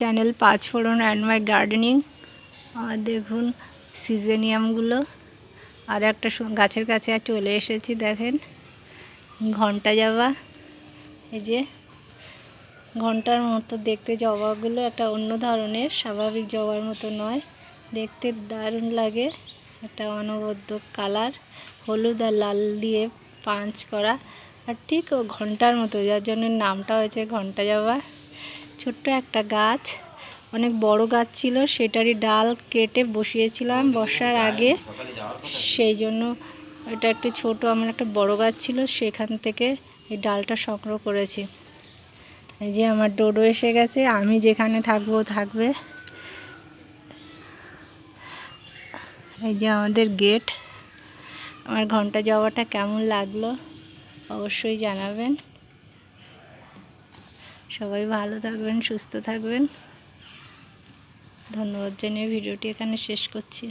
Channel Panchphoron and my gardening. আর দেখুন সিজেনিয়ামগুলো, আর একটা গাছের কাছে চলে এসেছি। দেখেন ঘন্টা জবা, এই যে ঘন্টার মতো দেখতে জবাগুলো, একটা অন্য ধরনের, স্বাভাবিক জবার মতো নয়, দেখতে দারুণ লাগে। একটা অনবদ্য কালার, হলুদ আর লাল দিয়ে পাঞ্চ করা, আর ঠিক ও ঘন্টার মতো, যার জন্য নামটা হয়েছে ঘন্টা জবা। ছোট্ট একটা গাছ, অনেক বড় গাছ ছিল, সেটারই ডাল কেটে বসিয়েছিলাম বর্ষার আগে, সেই জন্য এটা একটু ছোট। আমার একটা বড় গাছ ছিল, সেখান থেকে এই ডালটা সংগ্রহ করেছি। এই যে আমার ডোডো এসে গেছে, আমি যেখানে থাকবো থাকবে। এই যে আমাদের গেট। আমার ঘন্টা জবাটা কেমন লাগলো অবশ্যই জানাবেন। সবাই ভালো থাকবেন, সুস্থ থাকবেন। ধন্যবাদ জানিয়ে ভিডিওটি এখানে শেষ করছি।